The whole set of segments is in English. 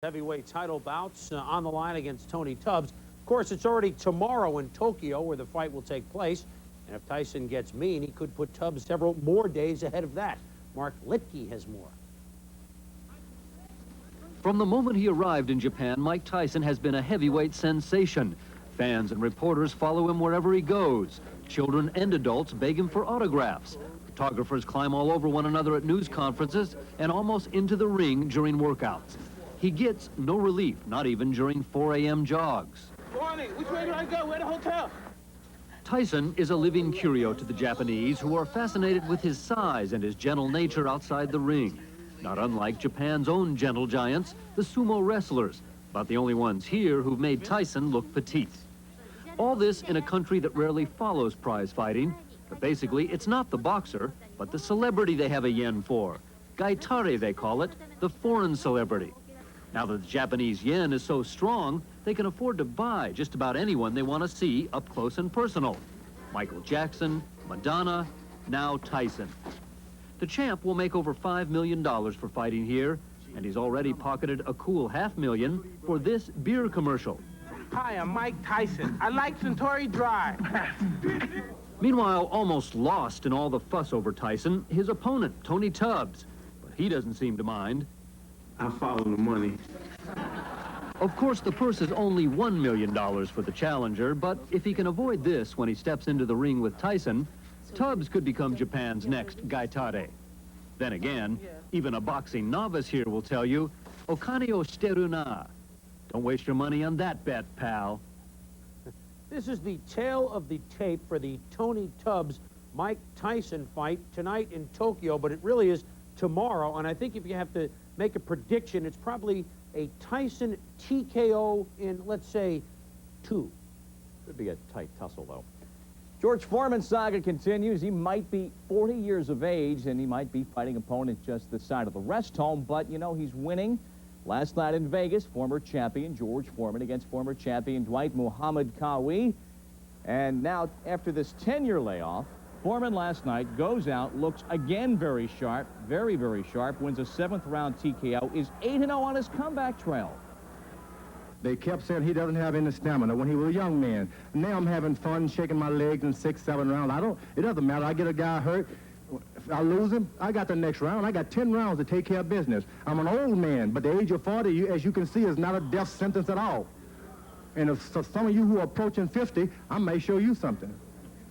Heavyweight title bouts on the line against Tony Tubbs. Of course, it's already tomorrow in Tokyo where the fight will take place. And if Tyson gets mean, he could put Tubbs several more days ahead of that. Mark Litke has more. From the moment he arrived in Japan, Mike Tyson has been a heavyweight sensation. Fans and reporters follow him wherever he goes. Children and adults beg him for autographs. Photographers climb all over one another at news conferences and almost into the ring during workouts. He gets no relief, not even during 4 a.m. jogs. Morning. Which way do I go? Where the hotel? Tyson is a living curio to the Japanese, who are fascinated with his size and his gentle nature outside the ring. Not unlike Japan's own gentle giants, the sumo wrestlers, about the only ones here who've made Tyson look petite. All this in a country that rarely follows prize fighting, but basically it's not the boxer, but the celebrity they have a yen for. Gaitare, they call it, the foreign celebrity. Now that the Japanese yen is so strong, they can afford to buy just about anyone they want to see up close and personal. Michael Jackson, Madonna, now Tyson. The champ will make over $5 million for fighting here, and he's already pocketed a cool $500,000 for this beer commercial. Hi, I'm Mike Tyson. I like Centauri Drive. Meanwhile, almost lost in all the fuss over Tyson, his opponent, Tony Tubbs. But he doesn't seem to mind. I follow the money. Of course, the purse is only $1 million for the challenger, but if he can avoid this when he steps into the ring with Tyson, Tubbs could become Japan's next Gaitare. Then again, even a boxing novice here will tell you, "Okane o shiteru na." Don't waste your money on that bet, pal. This is the tail of the tape for the Tony Tubbs-Mike Tyson fight tonight in Tokyo, but it really is tomorrow, and I think if you have to make a prediction, it's probably a Tyson TKO in, let's say, 2. Could be a tight tussle, though. George Foreman's saga continues. He might be 40 years of age, and he might be fighting opponent just this side of the rest home, but, you know, he's winning. Last night in Vegas, former champion George Foreman against former champion Dwight Muhammad Qawi. And now, after this 10-year layoff, Foreman last night goes out, looks again very sharp, very, very sharp, wins a 7th-round TKO, is 8-0 on his comeback trail. They kept saying he doesn't have any stamina when he was a young man. Now I'm having fun shaking my legs in 6, 7 rounds. It doesn't matter. I get a guy hurt. If I lose him, I got the next round. I got 10 rounds to take care of business. I'm an old man, but the age of 40, as you can see, is not a death sentence at all. And if some of you who are approaching 50, I may show you something.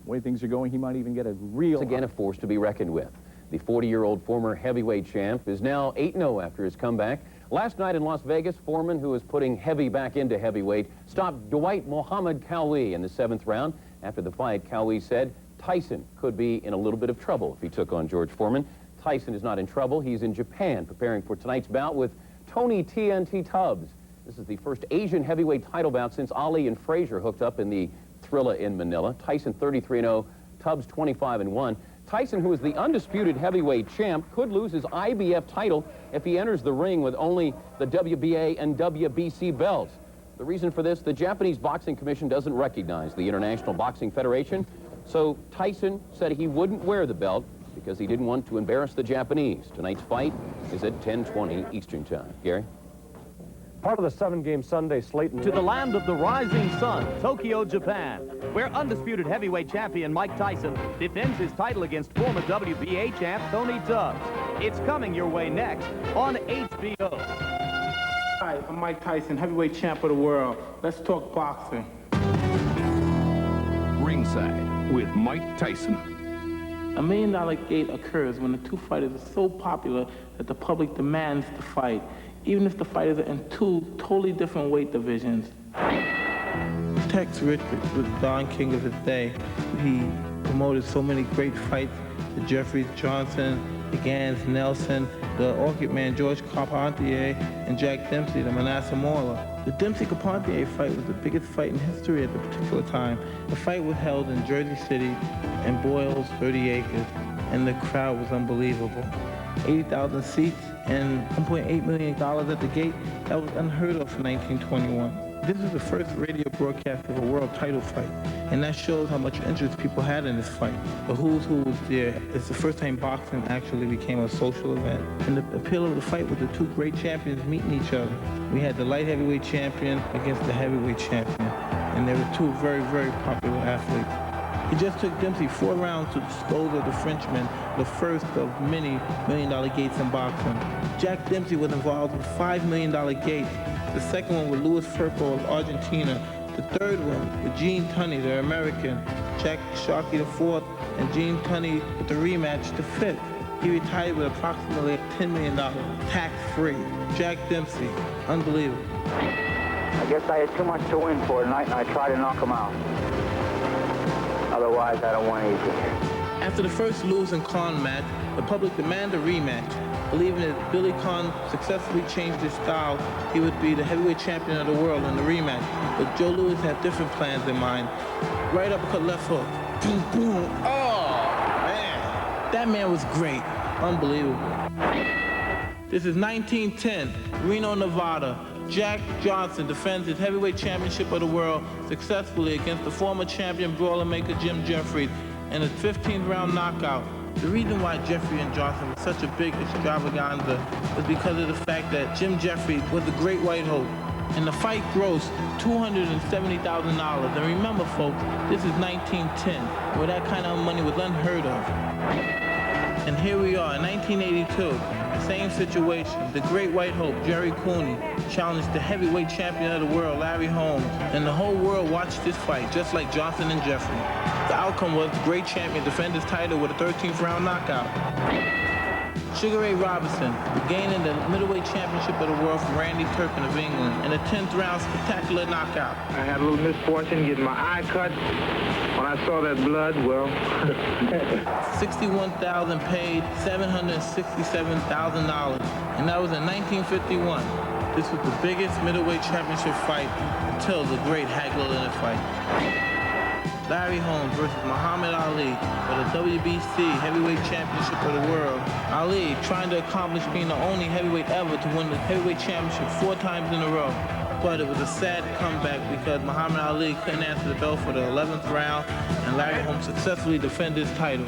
The way things are going, he might even get a real... Again, a force to be reckoned with. The 40-year-old former heavyweight champ is now 8-0 after his comeback. Last night in Las Vegas, Foreman, who was putting heavy back into heavyweight, stopped Dwight Muhammad Qawi in the 7th round. After the fight, Qawi said Tyson could be in a little bit of trouble if he took on George Foreman. Tyson is not in trouble. He's in Japan preparing for tonight's bout with Tony TNT Tubbs. This is the first Asian heavyweight title bout since Ali and Frazier hooked up in the Thrilla in Manila. Tyson 33-0, Tubbs 25-1. Tyson, who is the undisputed heavyweight champ, could lose his IBF title if he enters the ring with only the WBA and WBC belts. The reason for this, the Japanese Boxing Commission doesn't recognize the International Boxing Federation, so Tyson said he wouldn't wear the belt because he didn't want to embarrass the Japanese. Tonight's fight is at 10:20 Eastern Time. Gary? Part of the 7-game Sunday slate to the land of the rising sun, Tokyo, Japan, where undisputed heavyweight champion Mike Tyson defends his title against former WBA champ Tony Tubbs. It's coming your way next on HBO. Hi, I'm Mike Tyson, heavyweight champ of the world. Let's talk boxing. Ringside with Mike Tyson. $1 million gate occurs when the two fighters are so popular that the public demands the fight, even if the fighters are in 2 totally different weight divisions. Tex Richards was Don King of his day. He promoted so many great fights, the Jeffries Johnson, the Gans Nelson, the Orchid Man George Carpentier, and Jack Dempsey, the Manasseh Mauler. The Dempsey-Carpentier fight was the biggest fight in history at the particular time. The fight was held in Jersey City and Boyle's 30 acres, and the crowd was unbelievable. 80,000 seats and $1.8 million at the gate. That was unheard of for 1921. This is the first radio broadcast of a world title fight, and that shows how much interest people had in this fight. The who's who was there. It's the first time boxing actually became a social event. And the appeal of the fight was the two great champions meeting each other. We had the light heavyweight champion against the heavyweight champion, and they were two very, very popular athletes. It just took Dempsey 4 rounds to dispose of the Frenchman, the first of many million-dollar gates in boxing. Jack Dempsey was involved with $5 million gates. The second one with Louis Firpo of Argentina. The third one with Gene Tunney, the American. Jack Sharkey the fourth, and Gene Tunney with the rematch, the fifth. He retired with approximately $10 million, tax-free. Jack Dempsey, unbelievable. I guess I had too much to win for tonight, and I tried to knock him out. Otherwise, I don't want anything. After the first Lewis and Khan match, the public demanded a rematch, believing that Billy Khan successfully changed his style, he would be the heavyweight champion of the world in the rematch. But Joe Louis had different plans in mind. Right uppercut, left hook. Boom, boom. Oh, man. That man was great. Unbelievable. This is 1910, Reno, Nevada. Jack Johnson defends his heavyweight championship of the world successfully against the former champion brawler maker Jim Jeffries in a 15th round knockout. The reason why Jeffrey and Johnson was such a big extravaganza was because of the fact that Jim Jeffries was the great white hope. And the fight grossed $270,000. And remember, folks, this is 1910, where that kind of money was unheard of. And here we are in 1982. Same situation. The great white hope, Jerry Cooney, challenged the heavyweight champion of the world, Larry Holmes. And the whole world watched this fight, just like Johnson and Jeffrey. The outcome was the great champion defend his title with a 13th round knockout. Sugar Ray Robinson, gaining the middleweight championship of the world from Randy Turpin of England in a 10th round spectacular knockout. I had a little misfortune getting my eye cut. When I saw that blood, well... $61,000 paid, $767,000. And that was in 1951. This was the biggest middleweight championship fight until the great Hagler Leonard fight. Larry Holmes versus Muhammad Ali for the WBC heavyweight championship of the world. Ali trying to accomplish being the only heavyweight ever to win the heavyweight championship 4 times in a row. But it was a sad comeback because Muhammad Ali couldn't answer the bell for the 11th round, and Larry Holmes successfully defended his title.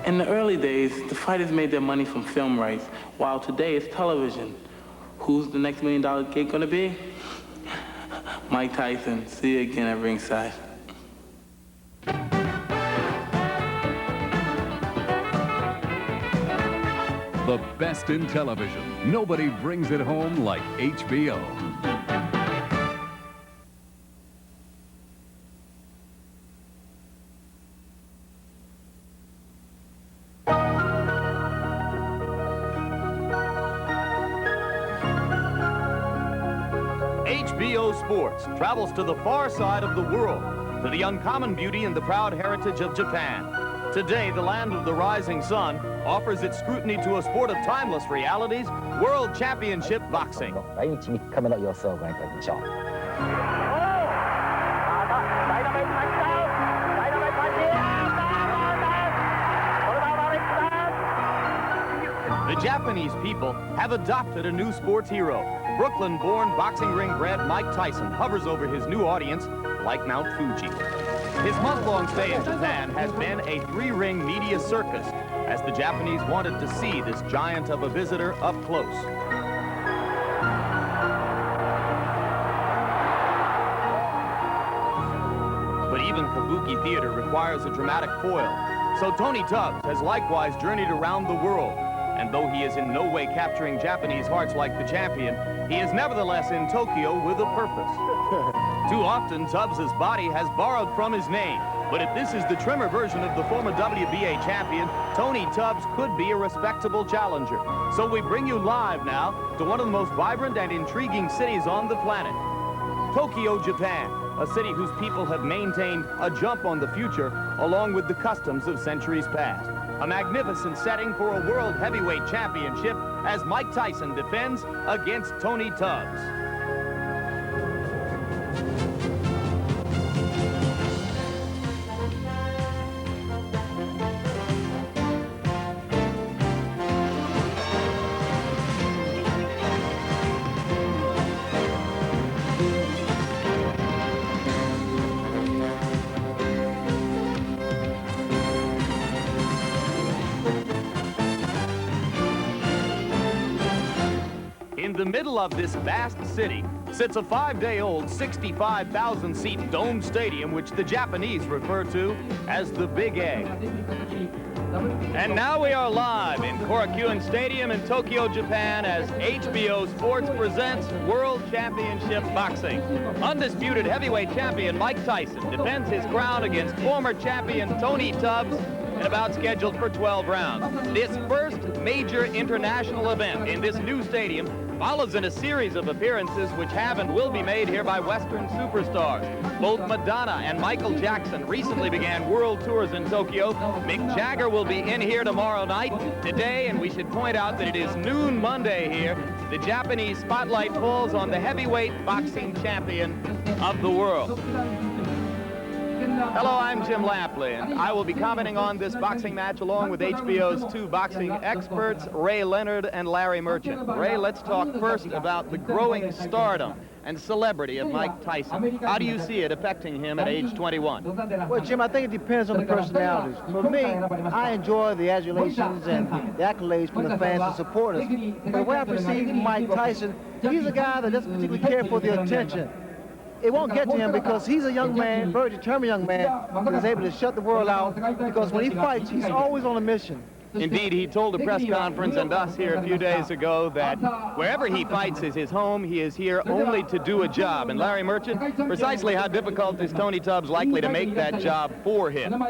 In the early days, the fighters made their money from film rights, while today it's television. Who's the next $1 million gate gonna be? Mike Tyson. See you again at ringside. The best in television. Nobody brings it home like HBO. HBO Sports travels to the far side of the world, to the uncommon beauty and the proud heritage of Japan. Today, the land of the rising sun offers its scrutiny to a sport of timeless realities, World Championship Boxing. 来日3日目の様子をご覧いただきましょう。The Japanese people have adopted a new sports hero. Brooklyn-born, boxing ring-bred Mike Tyson hovers over his new audience like Mount Fuji. His month-long stay in Japan has been a 3-ring media circus, as the Japanese wanted to see this giant of a visitor up close. But even kabuki theater requires a dramatic foil, so Tony Tubbs has likewise journeyed around the world. And though he is in no way capturing Japanese hearts like the champion, he is nevertheless in Tokyo with a purpose. Too often, Tubbs' body has borrowed from his name. But if this is the trimmer version of the former WBA champion, Tony Tubbs could be a respectable challenger. So we bring you live now to one of the most vibrant and intriguing cities on the planet, Tokyo, Japan, a city whose people have maintained a jump on the future along with the customs of centuries past. A magnificent setting for a World Heavyweight Championship as Mike Tyson defends against Tony Tubbs. the middle of this vast city sits a 5-day-old, 65,000-seat dome stadium, which the Japanese refer to as the Big Egg. And now we are live in Korakuen Stadium in Tokyo, Japan, as HBO Sports presents World Championship Boxing. Undisputed heavyweight champion Mike Tyson defends his crown against former champion Tony Tubbs in a bout scheduled for 12 rounds. This first major international event in this new stadium follows in a series of appearances which have and will be made here by Western superstars. Both Madonna and Michael Jackson recently began world tours in Tokyo. Mick Jagger will be in here tomorrow night. Today, and we should point out that it is noon Monday here, the Japanese spotlight falls on the heavyweight boxing champion of the world. Hello, I'm Jim Lampley, and I will be commenting on this boxing match along with HBO's two boxing experts, Ray Leonard and Larry Merchant. Ray, let's talk first about the growing stardom and celebrity of Mike Tyson. How do you see it affecting him at age 21? Well, Jim, I think it depends on the personalities. For me, I enjoy the adulations and the accolades from the fans and supporters. But the way I perceive Mike Tyson, he's a guy that doesn't particularly care for the attention. It won't get to him because he's a young man, very determined young man, who is able to shut the world out because when he fights, he's always on a mission. Indeed, he told a press conference and us here a few days ago that wherever he fights is his home. He is here only to do a job. And Larry Merchant, precisely how difficult is Tony Tubbs likely to make that job for him?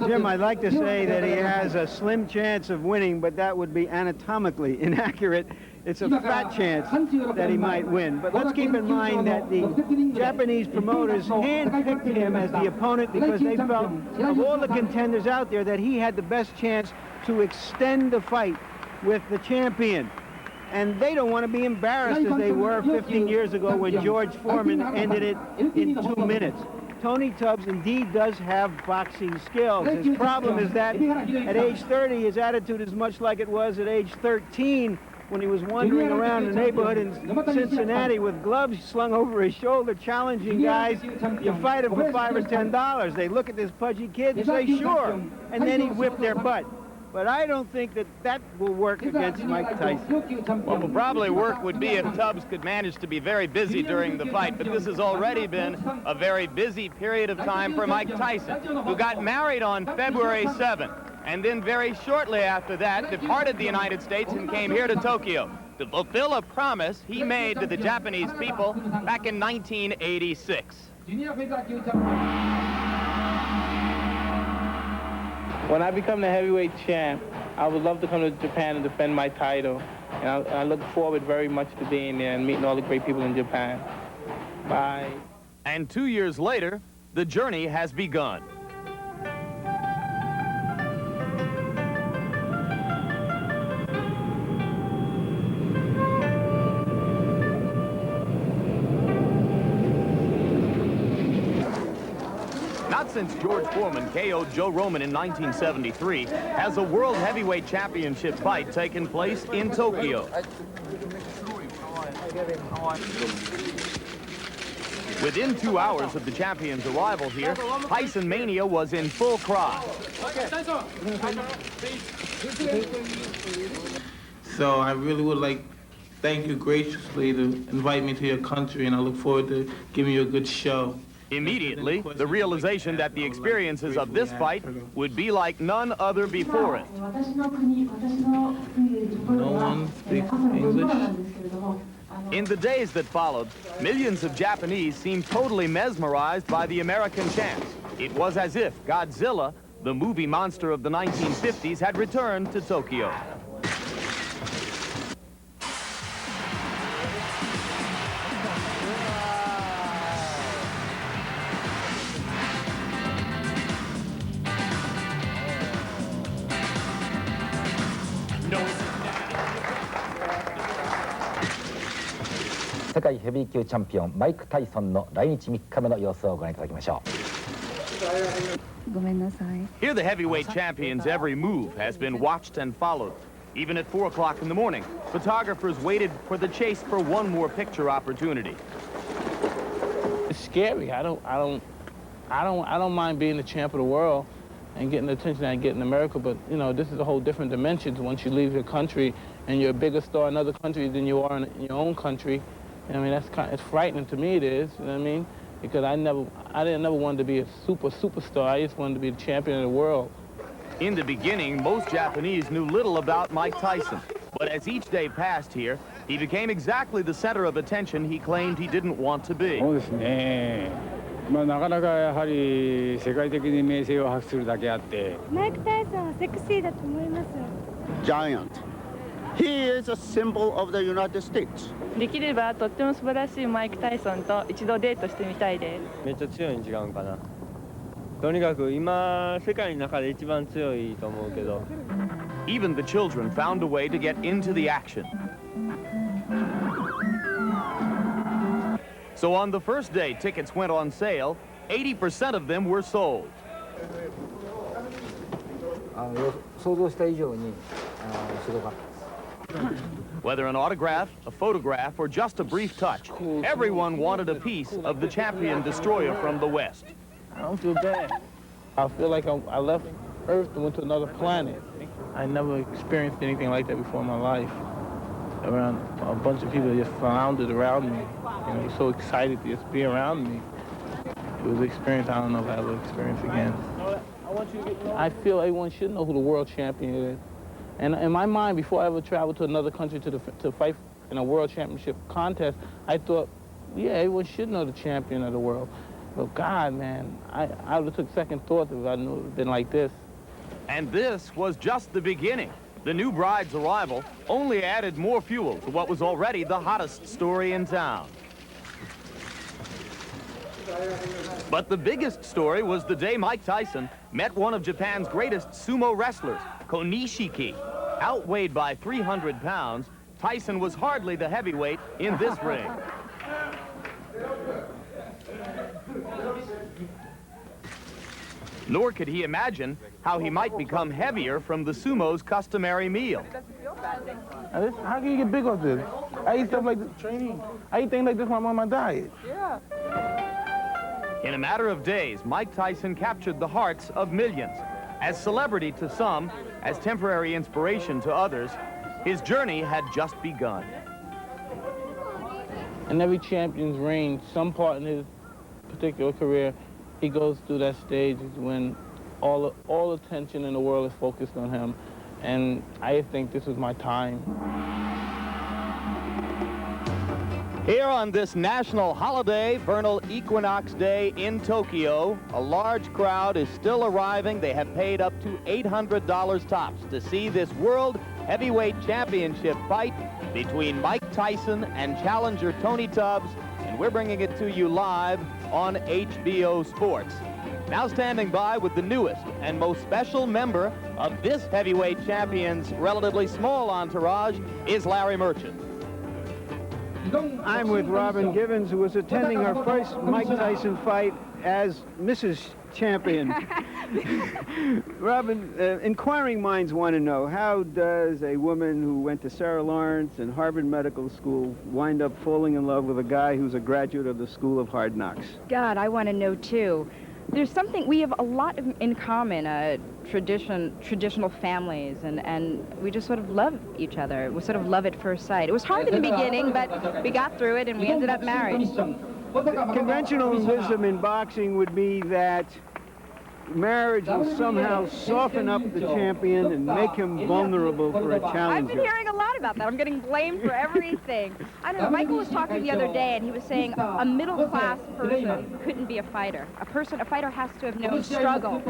Jim, I'd like to say that he has a slim chance of winning, but that would be anatomically inaccurate. It's a fat chance that he might win. But let's keep in mind that the Japanese promoters handpicked him as the opponent because they felt, of all the contenders out there, that he had the best chance to extend the fight with the champion. And they don't want to be embarrassed as they were 15 years ago when George Foreman ended it in 2 minutes. Tony Tubbs indeed does have boxing skills. His problem is that at age 30, his attitude is much like it was at age 13 when he was wandering around the neighborhood in Cincinnati with gloves slung over his shoulder, challenging guys to fight him for $5 or $10. They look at this pudgy kid and say, sure, and then he'd whip their butt. But I don't think that that will work against Mike Tyson. What will probably work would be if Tubbs could manage to be very busy during the fight, but this has already been a very busy period of time for Mike Tyson, who got married on February 7th. And then very shortly after that, departed the United States and came here to Tokyo to fulfill a promise he made to the Japanese people back in 1986. When I become the heavyweight champ, I would love to come to Japan and defend my title. And I look forward very much to being there and meeting all the great people in Japan. Bye. And 2 years later, the journey has begun. Not since George Foreman KO'd Joe Roman in 1973 has a World Heavyweight Championship fight taken place in Tokyo. Within 2 hours of the champion's arrival here, Tyson Mania was in full cry. So I really would like to thank you graciously to invite me to your country, and I look forward to giving you a good show. Immediately, the realization that the experiences of this fight would be like none other before it. No one speaks English. In the days that followed, millions of Japanese seemed totally mesmerized by the American champs. It was as if Godzilla, the movie monster of the 1950s, had returned to Tokyo. No. 世界ヘビー級チャンピオンマイク・タイソンの来日3日目の様子をご覧いただきましょう。ごめんなさい。 Here the heavyweight champion's every move has been watched and followed. Even at 4 o'clock in the morning, photographers waited for the chase for one more picture opportunity. It's scary. I don't mind being the champ of the world and getting the attention I get in America, but you know, this is a whole different dimension once you leave your country and you're a bigger star in other countries than you are in your own country. I mean, it's frightening to me, it is, you know what I mean? Because I didn't never want to be a superstar. I just wanted to be the champion of the world. In the beginning, most Japanese knew little about Mike Tyson. But as each day passed here, he became exactly the center of attention he claimed he didn't want to be. そうですね。なかなかやはり世界的に名声を博するだけあって。マイク・タイソンはセクシーだと思います。Giant. He is a symbol of the United States. できればとっても素晴らしいマイク・タイソンと一度デートしてみたいです。めっちゃ強いん違うんかな。とにかく今世界の中で一番強いと思うけど。Even the children found a way to get into the action. So on the first day tickets went on sale, 80% of them were sold. 想像した以上にすごかった。 Whether an autograph, a photograph, or just a brief touch, everyone wanted a piece of the champion destroyer from the West. I don't feel bad. I feel like I left Earth and went to another planet. I never experienced anything like that before in my life. Around a bunch of people just floundered around me, and they're so excited to just be around me. It was an experience I don't know if I will experience again. I feel everyone should know who the world champion is. And in my mind, before I ever traveled to another country to fight in a world championship contest, I thought, yeah, everyone should know the champion of the world. But God, man, I would have took second thought if I knew it would have been like this. And this was just the beginning. The new bride's arrival only added more fuel to what was already the hottest story in town. But the biggest story was the day Mike Tyson met one of Japan's greatest sumo wrestlers, Konishiki. Outweighed by 300 pounds, Tyson was hardly the heavyweight in this ring. Nor could he imagine how he might become heavier from the sumo's customary meal. How can you get big off this? I eat stuff like this, training. I eat things like this when I'm on my diet. Yeah. In a matter of days, Mike Tyson captured the hearts of millions. As celebrity to some, as temporary inspiration to others, his journey had just begun. In every champion's reign, some part in his particular career, he goes through that stage when all attention in the world is focused on him. And I think this was my time. Here on this national holiday, vernal equinox day in Tokyo, a large crowd is still arriving. They have paid up to $800 tops to see this World Heavyweight Championship fight between Mike Tyson and challenger Tony Tubbs, and we're bringing it to you live on HBO Sports. Now standing by with the newest and most special member of this heavyweight champion's relatively small entourage is Larry Merchant. I'm with Robin Givens, who was attending our first Mike Tyson fight as Mrs. Champion. Robin, inquiring minds want to know, how does a woman who went to Sarah Lawrence and Harvard Medical School wind up falling in love with a guy who's a graduate of the School of Hard Knocks? God, I want to know, too. There's something, we have a lot in common, traditional families, and we just sort of love each other. We sort of love at first sight. It was hard in the beginning, but we got through it and we ended up married. Conventional wisdom in boxing would be that marriage will somehow soften up the champion and make him vulnerable for a challenger. I've been hearing a lot about that. I'm getting blamed for everything. I don't know. Michael was talking the other day, and he was saying a middle-class person couldn't be a fighter. A fighter has to have known struggle,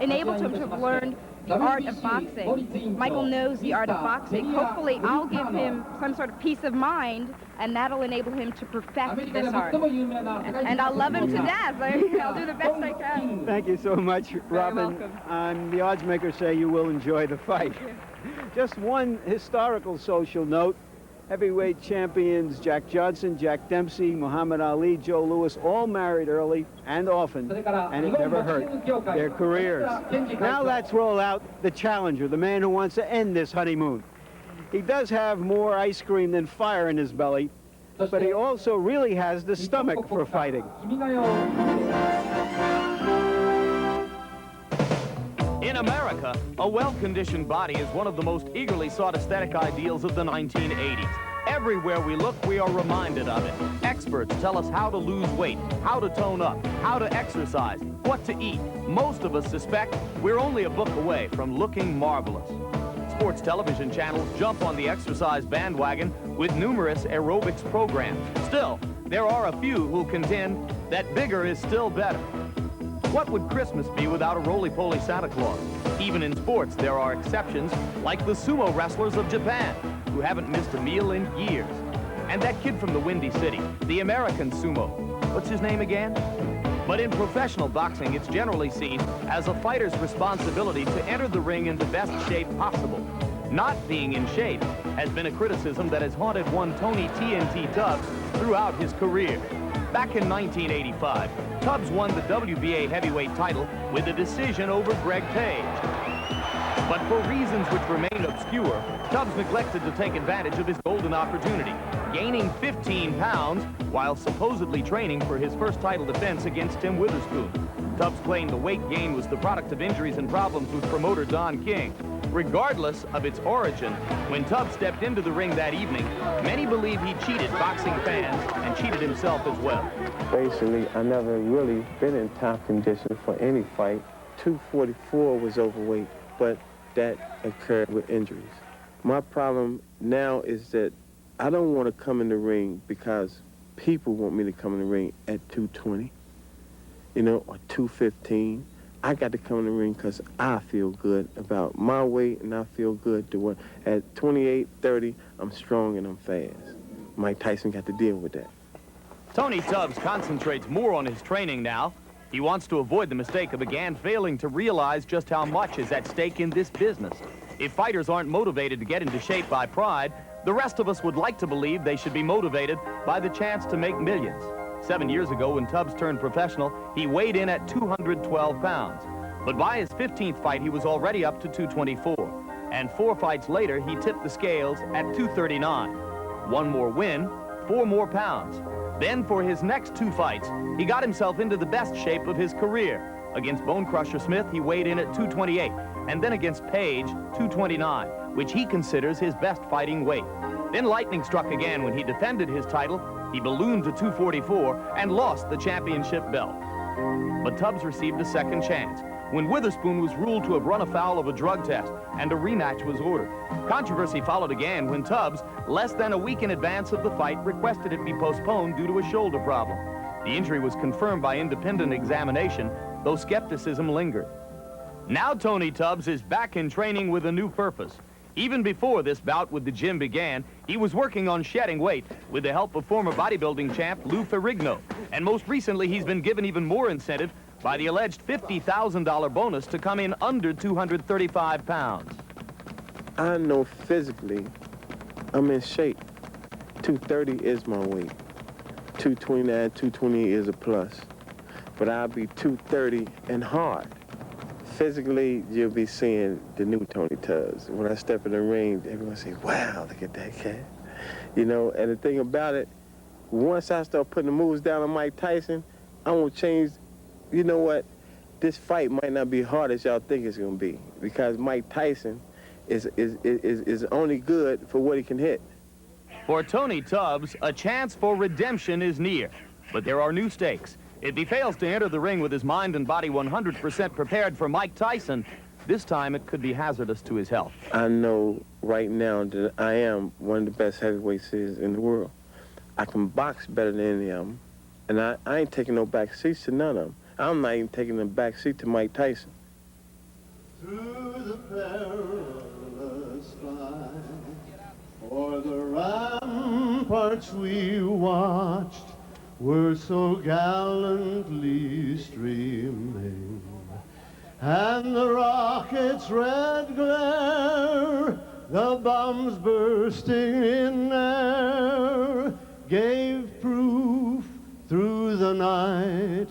enabled him to have learned the art of boxing. Michael knows the art of boxing. Hopefully, I'll give him some sort of peace of mind, and that'll enable him to perfect this art. And I'll love him to death. I'll do the best I can. Thank you so much, Robin. The odds makers say you will enjoy the fight. Just one historical social note. Heavyweight champions Jack Johnson, Jack Dempsey, Muhammad Ali, Joe Louis, all married early and often, and it never hurt their careers. Now let's roll out the challenger, the man who wants to end this honeymoon. He does have more ice cream than fire in his belly, but he also really has the stomach for fighting. In a America, a well-conditioned body is one of the most eagerly sought aesthetic ideals of the 1980s. Everywhere we look, we are reminded of it. Experts tell us how to lose weight, how to tone up, how to exercise, what to eat. Most of us suspect we're only a book away from looking marvelous. Sports television channels jump on the exercise bandwagon with numerous aerobics programs. Still, there are a few who contend that bigger is still better. What would Christmas be without a roly-poly Santa Claus? Even in sports, there are exceptions, like the sumo wrestlers of Japan, who haven't missed a meal in years. And that kid from the Windy City, the American sumo. What's his name again? But in professional boxing, it's generally seen as a fighter's responsibility to enter the ring in the best shape possible. Not being in shape has been a criticism that has haunted one Tony TNT Tubbs throughout his career. Back in 1985, Tubbs won the WBA heavyweight title with a decision over Greg Page. But for reasons which remain obscure, Tubbs neglected to take advantage of his golden opportunity, gaining 15 pounds while supposedly training for his first title defense against Tim Witherspoon. Tubbs claimed the weight gain was the product of injuries and problems with promoter Don King. Regardless of its origin, when Tubbs stepped into the ring that evening, many believe he cheated boxing fans and cheated himself as well. Basically, I never really been in top condition for any fight. 244 was overweight, but that occurred with injuries. My problem now is that I don't want to come in the ring because people want me to come in the ring at 220, you know, or 215. I got to come in the ring because I feel good about my weight, and I feel good to what at 28, 30, I'm strong and I'm fast. Mike Tyson got to deal with that. Tony Tubbs concentrates more on his training now. He wants to avoid the mistake of again failing to realize just how much is at stake in this business. If fighters aren't motivated to get into shape by pride, the rest of us would like to believe they should be motivated by the chance to make millions. 7 years ago, when Tubbs turned professional, he weighed in at 212 pounds. But by his 15th fight, he was already up to 224. And 4 fights later, he tipped the scales at 239. 1 more win, 4 more pounds. Then for his next 2 fights, he got himself into the best shape of his career. Against Bone Crusher Smith, he weighed in at 228. And then against Page, 229, which he considers his best fighting weight. Then lightning struck again when he defended his title. He ballooned to 244 and lost the championship belt. But Tubbs received a second chance when Witherspoon was ruled to have run afoul of a drug test and a rematch was ordered. Controversy followed again when Tubbs, less than a week in advance of the fight, requested it be postponed due to a shoulder problem. The injury was confirmed by independent examination, though skepticism lingered. Now Tony Tubbs is back in training with a new purpose. Even before this bout with the gym began, he was working on shedding weight with the help of former bodybuilding champ Lou Ferrigno. And most recently, he's been given even more incentive by the alleged $50,000 bonus to come in under 235 pounds. I know physically I'm in shape. 230 is my weight. 229, 220 is a plus. But I'll be 230 and hard. Physically, you'll be seeing the new Tony Tubbs. When I step in the ring, everyone say, wow, look at that cat. You know, and the thing about it, once I start putting the moves down on Mike Tyson, I won't change. You know what? This fight might not be hard as y'all think it's going to be, because Mike Tyson is only good for what he can hit. For Tony Tubbs, a chance for redemption is near, but there are new stakes. If he fails to enter the ring with his mind and body 100% prepared for Mike Tyson, this time it could be hazardous to his health. I know right now that I am one of the best heavyweights in the world. I can box better than any of them, and I ain't taking no back seats to none of them. I'm not even taking the back seat to Mike Tyson. Through the perilous fight, o'er the ramparts we watched, were so gallantly streaming, and the rocket's red glare, the bombs bursting in air, gave proof through the night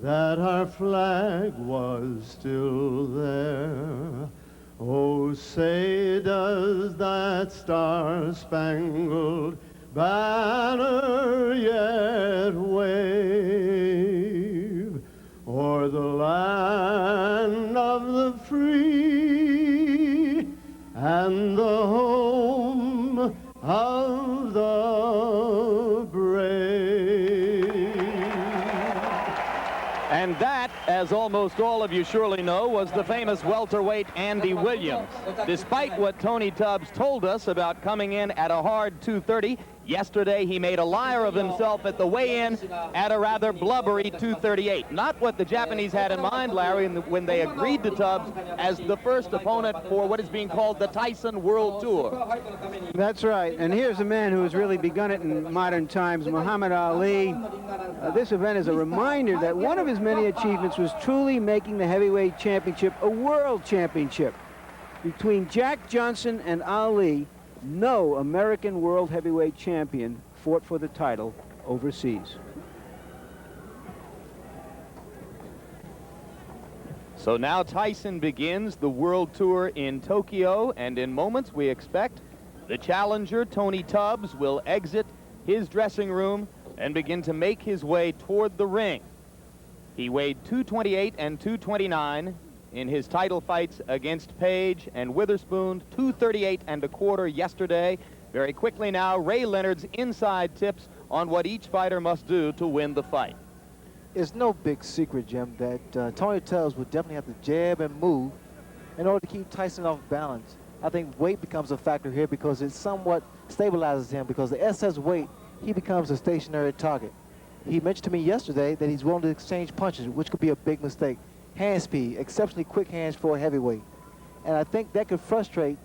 that our flag was still there. Oh, say does that star-spangled banner yet wave o'er the land of the free? And that, as almost all of you surely know, was the famous welterweight Andy Williams. Despite what Tony Tubbs told us about coming in at a hard 230, yesterday he made a liar of himself at the weigh-in at a rather blubbery 238. Not what the Japanese had in mind, Larry, when they agreed to Tubbs as the first opponent for what is being called the Tyson World Tour. That's right. And here's a man who has really begun it in modern times, Muhammad Ali. This event is a reminder that one of his many achievements was truly making the heavyweight championship a world championship. Between Jack Johnson and Ali, no American world heavyweight champion fought for the title overseas. So now Tyson begins the world tour in Tokyo, and in moments we expect the challenger, Tony Tubbs, will exit his dressing room and begin to make his way toward the ring. He weighed 228 and 229 in his title fights against Page and Witherspoon, 238 and a quarter yesterday. Very quickly now, Ray Leonard's inside tips on what each fighter must do to win the fight. It's no big secret, Jim, that Tony Tubbs would definitely have to jab and move in order to keep Tyson off balance. I think weight becomes a factor here because it somewhat stabilizes him, because the excess weight, he becomes a stationary target. He mentioned to me yesterday that he's willing to exchange punches, which could be a big mistake. Hand speed, exceptionally quick hands for a heavyweight. And I think that could frustrate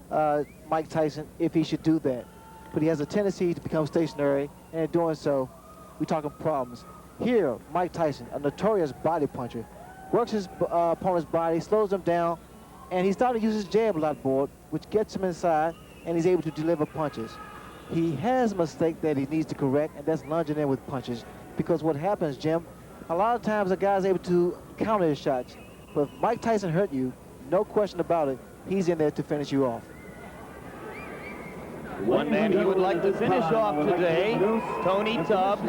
Mike Tyson if he should do that. But he has a tendency to become stationary, and in doing so, we're talking problems. Here, Mike Tyson, a notorious body puncher, works his opponent's body, slows him down, and he's starting to use his jab a lot more, which gets him inside, and he's able to deliver punches. He has a mistake that he needs to correct, and that's lunging in with punches. Because what happens, Jim, a lot of times a guy's able to counter his shots. But if Mike Tyson hurt you, no question about it, he's in there to finish you off. One man he would like to finish off today, Tony Tubbs.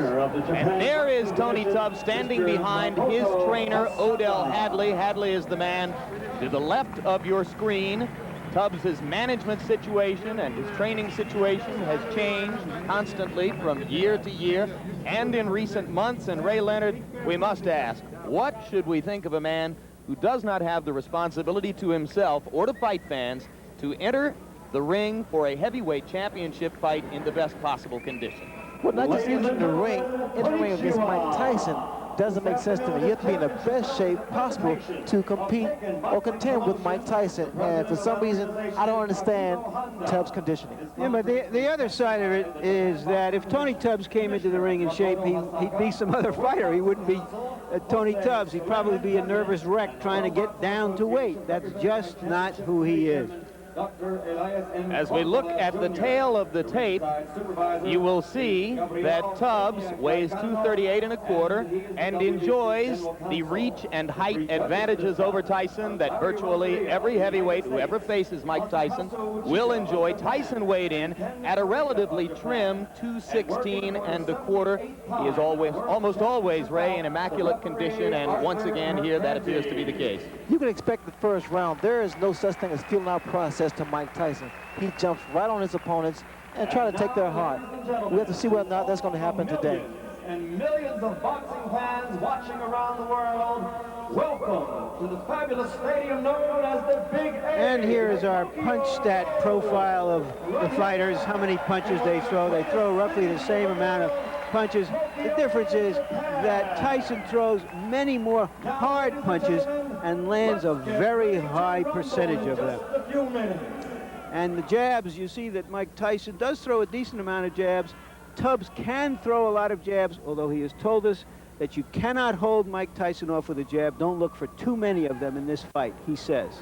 And there is Tony Tubbs standing behind his trainer, Odell Hadley. Hadley is the man to the left of your screen. Tubbs' management situation and his training situation has changed constantly from year to year and in recent months. And Ray Leonard, we must ask, what should we think of a man who does not have the responsibility to himself or to fight fans to enter the ring for a heavyweight championship fight in the best possible condition? Well, not just entering the ring against Mike Tyson doesn't make sense to me. You have to be in the best shape possible to compete or contend with Mike Tyson. And for some reason, I don't understand Tubbs' conditioning. Yeah, but the other side of it is that if Tony Tubbs came into the ring in shape, he'd be some other fighter. He wouldn't be Tony Tubbs. He'd probably be a nervous wreck trying to get down to weight. That's just not who he is. As we look at the tail of the tape, you will see that Tubbs weighs 238 and a quarter and enjoys the reach and height advantages over Tyson that virtually every heavyweight who ever faces Mike Tyson will enjoy. Tyson weighed in at a relatively trim 216 and a quarter. He is almost always, Ray, in immaculate condition, and once again here that appears to be the case. You can expect the first round. There is no such thing as feeling out process to Mike Tyson. He jumps right on his opponents and try to take their heart. We have to see whether or not that's going to happen today. And millions of boxing fans watching around the world, welcome to the fabulous stadium known as the Big A. And here is our punch stat profile of the fighters, how many punches they throw. They throw roughly the same amount of punches. The difference is that Tyson throws many more hard punches and lands a very high percentage of them. And the jabs, you see that Mike Tyson does throw a decent amount of jabs. Tubbs can throw a lot of jabs, although he has told us that you cannot hold Mike Tyson off with a jab. Don't look for too many of them in this fight, he says.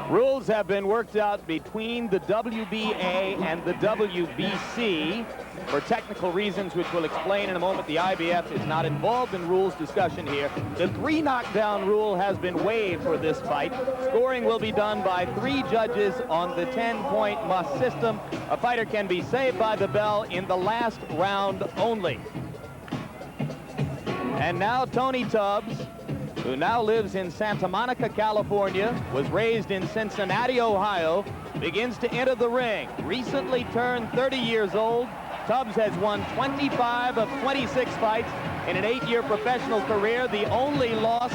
Rules have been worked out between the WBA and the WBC for technical reasons, which we'll explain in a moment. The IBF is not involved in rules discussion here. The 3 knockdown rule has been waived for this fight. Scoring will be done by 3 judges on the 10-point must system. A fighter can be saved by the bell in the last round only. And now Tony Tubbs, who now lives in Santa Monica, California, was raised in Cincinnati, Ohio, begins to enter the ring. Recently turned 30 years old, Tubbs has won 25 of 26 fights, in an 8-year professional career. The only loss,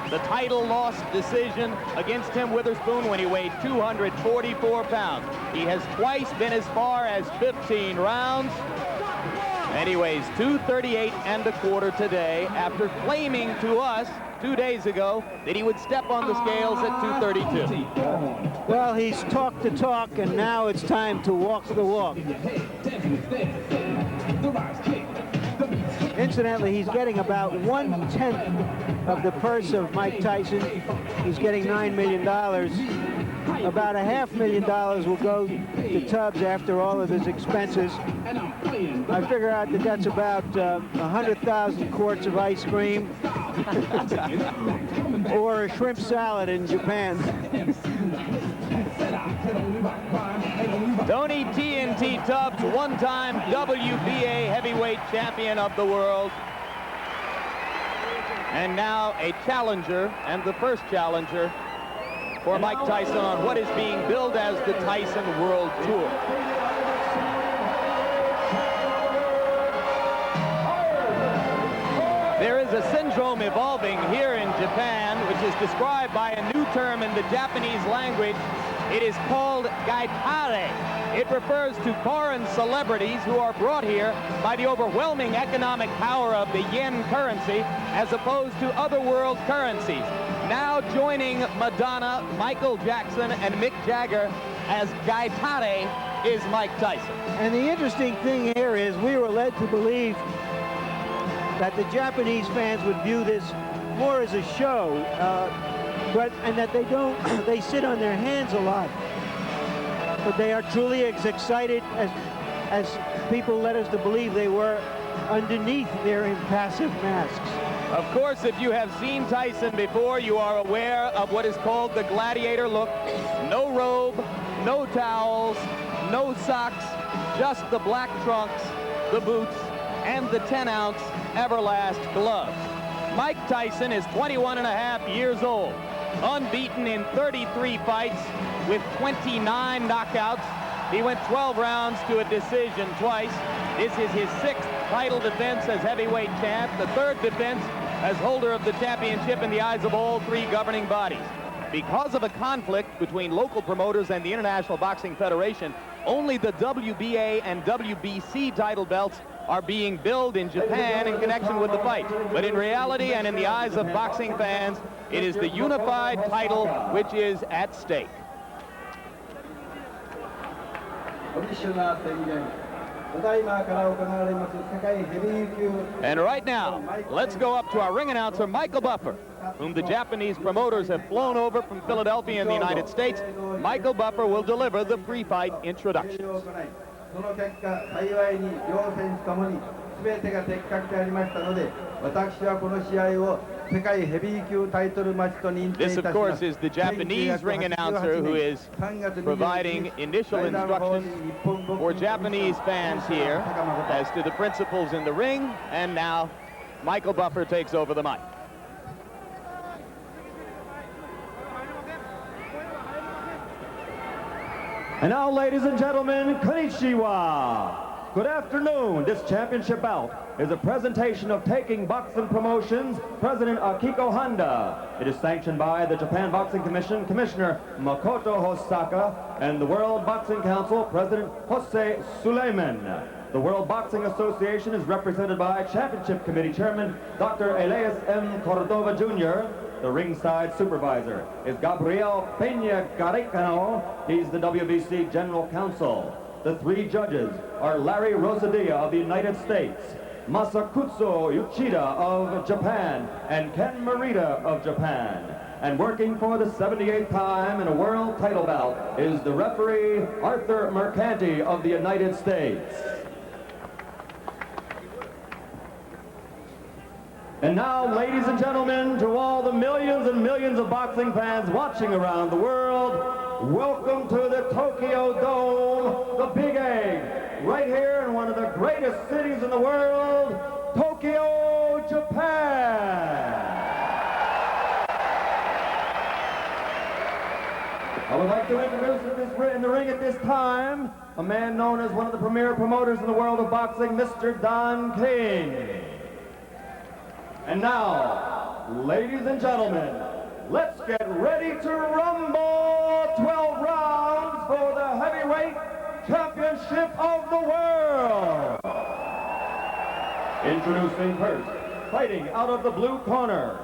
the title loss decision against Tim Witherspoon when he weighed 244 pounds. He has twice been as far as 15 rounds. And he weighs 238 1/4 today after claiming to us 2 days ago that he would step on the scales at 232. Well, he's talked the talk, and now it's time to walk the walk. Incidentally, he's getting about 1/10 of the purse of Mike Tyson. He's getting $9 million. About $500,000 will go to Tubbs after all of his expenses. I figure out that that's about 100,000 quarts of ice cream or a shrimp salad in Japan. Tony TNT Tubbs, one-time WBA heavyweight champion of the world. And now a challenger, and the first challenger for Mike Tyson on what is being billed as the Tyson World Tour. There is a syndrome evolving here in Japan, which is described by a new term in the Japanese language. It is called gaitare. It refers to foreign celebrities who are brought here by the overwhelming economic power of the yen currency as opposed to other world currencies. Now joining Madonna, Michael Jackson, and Mick Jagger as gaitare is Mike Tyson. And the interesting thing here is we were led to believe that the Japanese fans would view this more as a show, and that they sit on their hands a lot. But they are truly as excited as people led us to believe they were underneath their impassive masks. Of course, if you have seen Tyson before, you are aware of what is called the gladiator look. No robe, no towels, no socks, just the black trunks, the boots, and the 10-ounce Everlast gloves. Mike Tyson is 21.5 years old, unbeaten in 33 fights with 29 knockouts. He went 12 rounds to a decision twice. This is his 6th title defense as heavyweight champ, the 3rd defense as holder of the championship in the eyes of all 3 governing bodies. Because of a conflict between local promoters and the International Boxing Federation, only the WBA and WBC title belts are being billed in Japan in connection with the fight. But in reality and in the eyes of boxing fans, it is the unified title which is at stake. And right now, let's go up to our ring announcer, Michael Buffer, whom the Japanese promoters have flown over from Philadelphia in the United States. Michael Buffer will deliver the pre-fight introductions. This, of course, is the Japanese ring announcer who is providing initial instructions for Japanese fans here as to the principles in the ring. And now, Michael Buffer takes over the mic. And now, ladies and gentlemen, konnichiwa. Good afternoon. This championship bout is a presentation of Taking Boxing Promotions, President Akiko Honda. It is sanctioned by the Japan Boxing Commission, Commissioner Makoto Hosaka, and the World Boxing Council, President Jose Suleiman. The World Boxing Association is represented by Championship Committee Chairman Dr. Elias M. Cordova Jr. The ringside supervisor is Gabriel Peña Garicano. He's the WBC General Counsel. The 3 judges are Larry Rosadilla of the United States, Masakutsu Uchida of Japan, and Ken Morita of Japan. And working for the 78th time in a world title bout is the referee Arthur Mercanti of the United States. And now, ladies and gentlemen, to all the millions and millions of boxing fans watching around the world, welcome to the Tokyo Dome, the Big Egg, right here in one of the greatest cities in the world, Tokyo, Japan. I would like to introduce in the ring at this time, a man known as one of the premier promoters in the world of boxing, Mr. Don King. And now, ladies and gentlemen, let's get ready to rumble. 12 rounds for the heavyweight championship of the world. Introducing first, fighting out of the blue corner.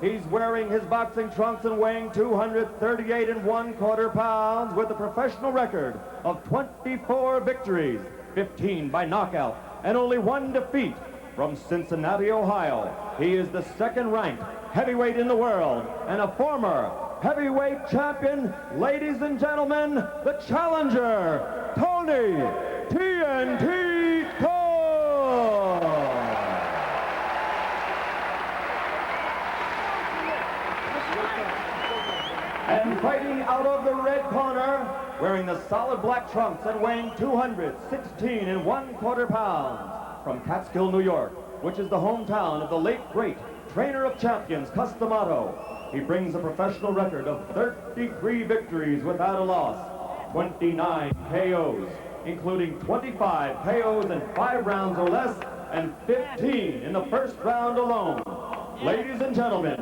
He's wearing his boxing trunks and weighing 238 1/4 pounds with a professional record of 24 victories, 15 by knockout, and only 1 defeat. From Cincinnati, Ohio, he is the second-ranked heavyweight in the world and a former heavyweight champion. Ladies and gentlemen, the challenger, Tony TNT Cole. And fighting out of the red corner, wearing the solid black trunks and weighing 216 1/4 pounds, from Catskill, New York, which is the hometown of the late great trainer of champions, Cus D'Amato. He brings a professional record of 33 victories without a loss, 29 KOs, including 25 KOs in 5 rounds or less, and 15 in the first round alone. Ladies and gentlemen,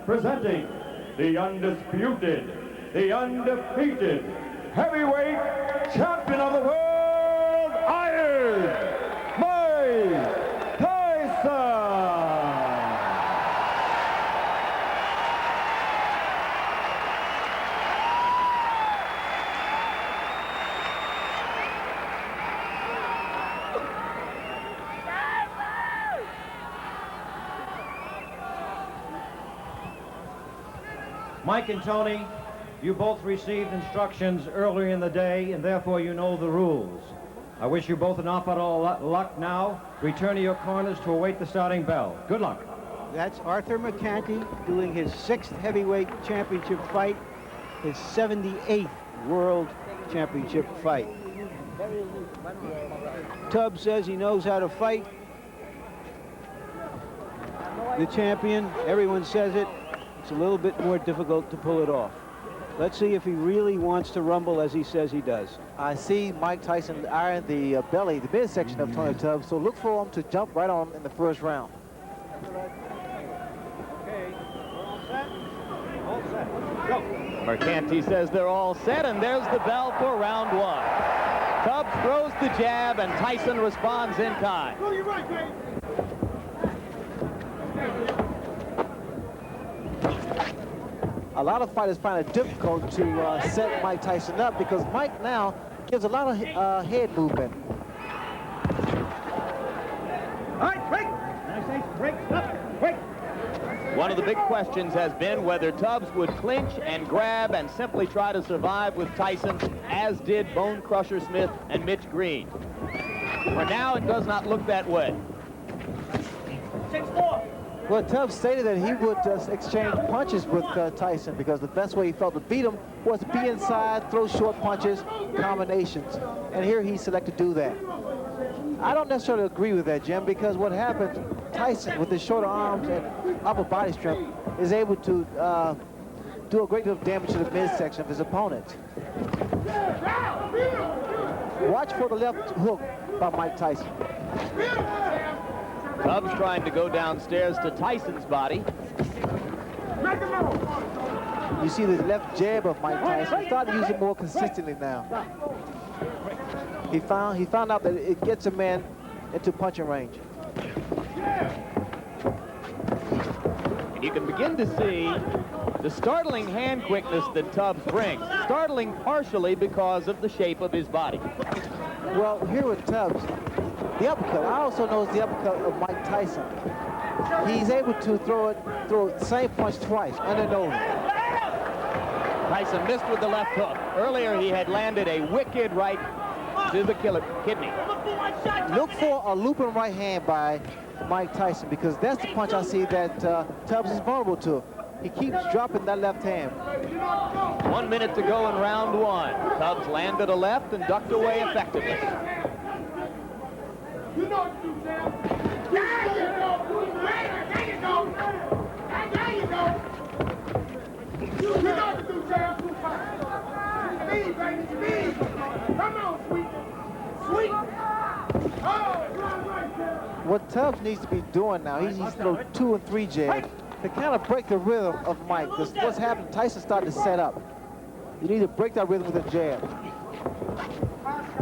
presenting the undisputed, the undefeated heavyweight champion of the world, Iron Mike Tyson! Mike and Tony, you both received instructions earlier in the day, and therefore you know the rules. I wish you both an awful lot of luck now. Return to your corners to await the starting bell. Good luck. That's Arthur McCanty doing his 6th heavyweight championship fight, his 78th world championship fight. Tubbs says he knows how to fight. The champion, everyone says it. It's a little bit more difficult to pull it off. Let's see if he really wants to rumble as he says he does. I see Mike Tyson iron the belly, the midsection of Tony Tubbs, so look for him to jump right on in the first round. Okay, we're all set? All set. Go. Mercanti says they're all set, and there's the bell for round 1. Tubbs throws the jab, and Tyson responds in kind. Go to your right, Dave. A lot of fighters find it difficult to set Mike Tyson up because Mike now gives a lot of head movement. All right, break. I say break, stop, break. One of the big questions has been whether Tubbs would clinch and grab and simply try to survive with Tyson, as did Bone Crusher Smith and Mitch Green. For now, it does not look that way. 6-4. Well, Tubbs stated that he would exchange punches with Tyson because the best way he felt to beat him was to be inside, throw short punches, combinations. And here he selected to do that. I don't necessarily agree with that, Jim, because what happens, Tyson, with his shorter arms and upper body strength, is able to do a great deal of damage to the midsection of his opponent. Watch for the left hook by Mike Tyson. Tubbs trying to go downstairs to Tyson's body. You see the left jab of Mike Tyson. He's starting to use it more consistently now. He found out that it gets a man into punching range. And you can begin to see the startling hand quickness that Tubbs brings. Startling partially because of the shape of his body. Well, here with Tubbs, the uppercut. I also notice the uppercut of Mike Tyson. He's able to throw the same punch twice, under nose. Tyson missed with the left hook. Earlier, he had landed a wicked right to the kidney. Look for a looping right hand by Mike Tyson because that's the punch I see that Tubbs is vulnerable to. He keeps dropping that left hand. 1 minute to go in round 1. Tubbs landed a left and ducked away effectively. You know what to do, Sam. There you go. There you go. There you go. You know what to do, Sam. Speed, baby, speed. Come on, sweet. Sweet. Oh, right, Sam. What Tubbs needs to be doing now, he's little 2 and 3 jabs to kind of break the rhythm of Mike. Because what's happening, Tyson starting to set up. You need to break that rhythm with a jab.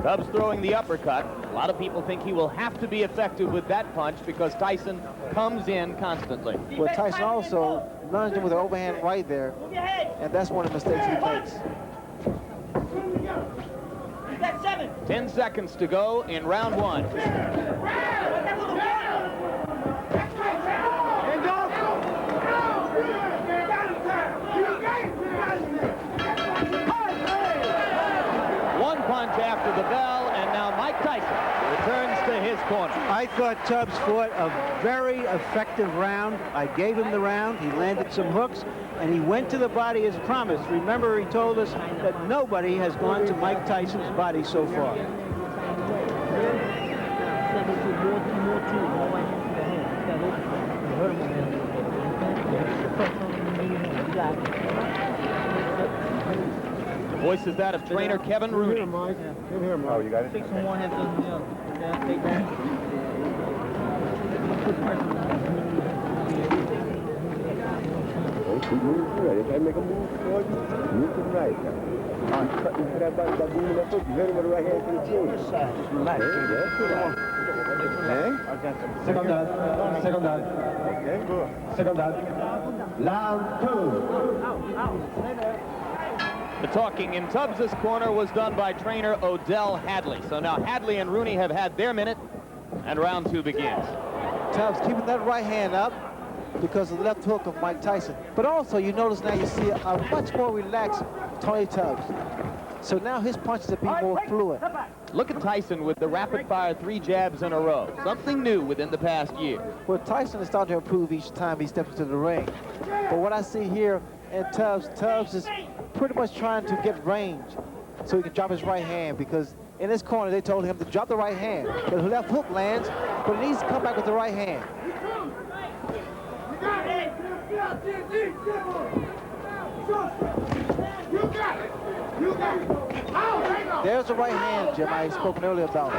Tubbs throwing the uppercut. A lot of people think he will have to be effective with that punch because Tyson comes in constantly. Well, Tyson also lunged him with an overhand right there, and that's one of the mistakes he makes. 10 seconds to go in round 1. One punch after the bell, and now Mike Tyson returns to his corner. I thought Tubbs fought a very effective round. I gave him the round. He landed some hooks, and he went to the body as promised. Remember, he told us that nobody has gone to Mike Tyson's body so far. The voice is that of trainer Kevin Rooney. Oh, you got it? Keep moving right. If I make a move forward, move to the right. I'm cutting to that body by moving that foot. You hit him with the right hand to the chin. Just relax. Second down. Second down. Okay, good. Second down. Round 2. The talking in Tubbs' corner was done by trainer Odell Hadley. So now Hadley and Rooney have had their minute, and round 2 begins. Tubbs keeping that right hand up because of the left hook of Mike Tyson. But also, you notice now you see a much more relaxed Tony Tubbs. So now his punches are being more fluid. Look at Tyson with the rapid-fire 3 jabs in a row. Something new within the past year. Well, Tyson is starting to improve each time he steps into the ring. But what I see here in Tubbs is pretty much trying to get range so he can drop his right hand, because in his corner they told him to drop the right hand. But the left hook lands, but he needs to come back with the right hand. There's the right hand, Jim, I had spoken earlier about.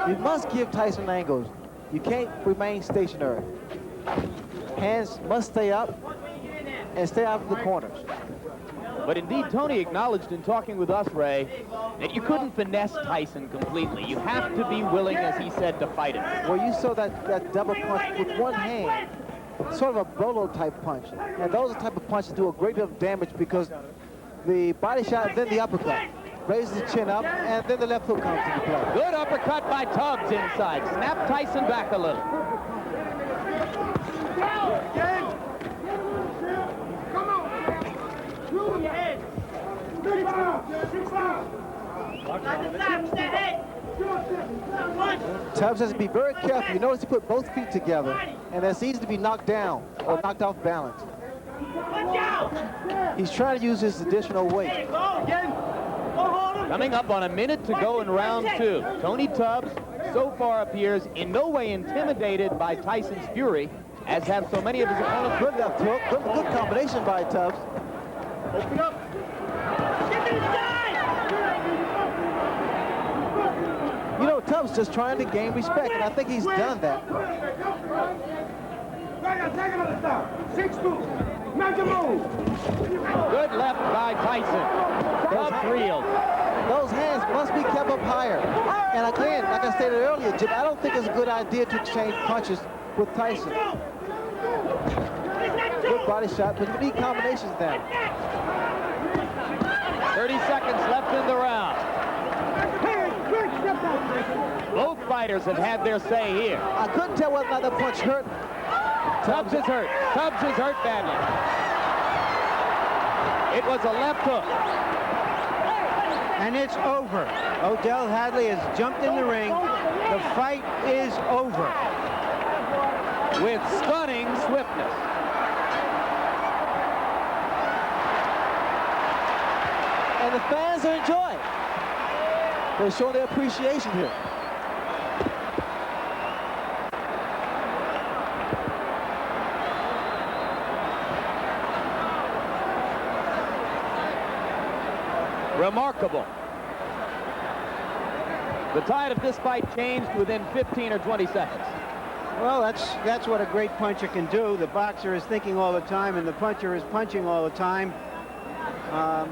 You must give Tyson angles. You can't remain stationary. Hands must stay up and stay out of the corners. But indeed, Tony acknowledged in talking with us, Ray, that you couldn't finesse Tyson completely. You have to be willing, as he said, to fight him. Well, you saw that double punch with one hand, sort of a Bolo type punch. And those are the type of punches that do a great deal of damage because the body shot and then the uppercut raises the chin up, and then the left hook comes into play. Good uppercut by Tubbs inside. Snap Tyson back a little. Tubbs has to be very careful. You notice he put both feet together, and that's easy to be knocked down or knocked off balance. He's trying to use his additional weight. Coming up on a minute to go in round 2. Tony Tubbs so far appears in no way intimidated by Tyson's fury, as have so many of his opponents. Good left hook, good combination by Tubbs. Open up. You know, Tubbs just trying to gain respect, and I think he's done that. Good left by Tyson. Tubbs reeled. Those hands must be kept up higher. And again, like I stated earlier, Jim, I don't think it's a good idea to exchange punches with Tyson. Good body shot, but you need combinations then. 30 seconds left in the round. Both fighters have had their say here. I couldn't tell whether or not the punch hurt. Tubbs is hurt. Tubbs is hurt badly. It was a left hook. And it's over. Odell Hadley has jumped in the ring. The fight is over. With stunning swiftness. And the fans are enjoying. They're showing their appreciation here. Remarkable. The tide of this fight changed within 15 or 20 seconds. Well, that's what a great puncher can do. The boxer is thinking all the time, and the puncher is punching all the time. The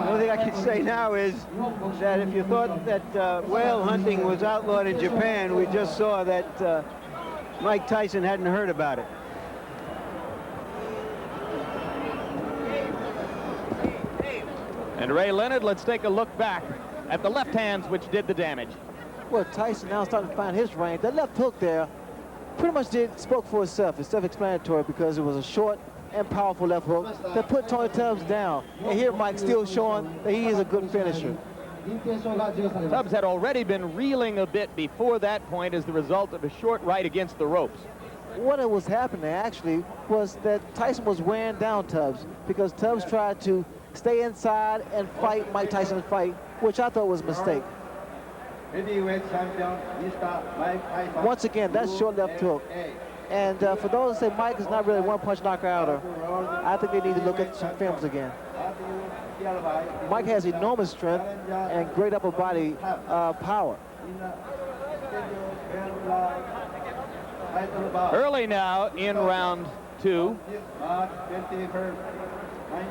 only thing I can say now is that if you thought that whale hunting was outlawed in Japan, we just saw that Mike Tyson hadn't heard about it. And Ray Leonard, let's take a look back at the left hands which did the damage. Well, Tyson now starting to find his range. That left hook there pretty much spoke for itself. It's self-explanatory because it was a short and powerful left hook that put Tony Tubbs down. And here Mike still showing that he is a good finisher. Tubbs had already been reeling a bit before that point as the result of a short right against the ropes. What was happening actually was that Tyson was wearing down Tubbs because Tubbs tried to stay inside and fight Mike Tyson's fight, which I thought was a mistake. Heavyweight champion, Mr. Mike Tyson. Once again, that's short left hook. And for those that say Mike is not really a one-punch knockouter, I think they need to look at some films again. Mike has enormous strength and great upper body power. Early now in round 2.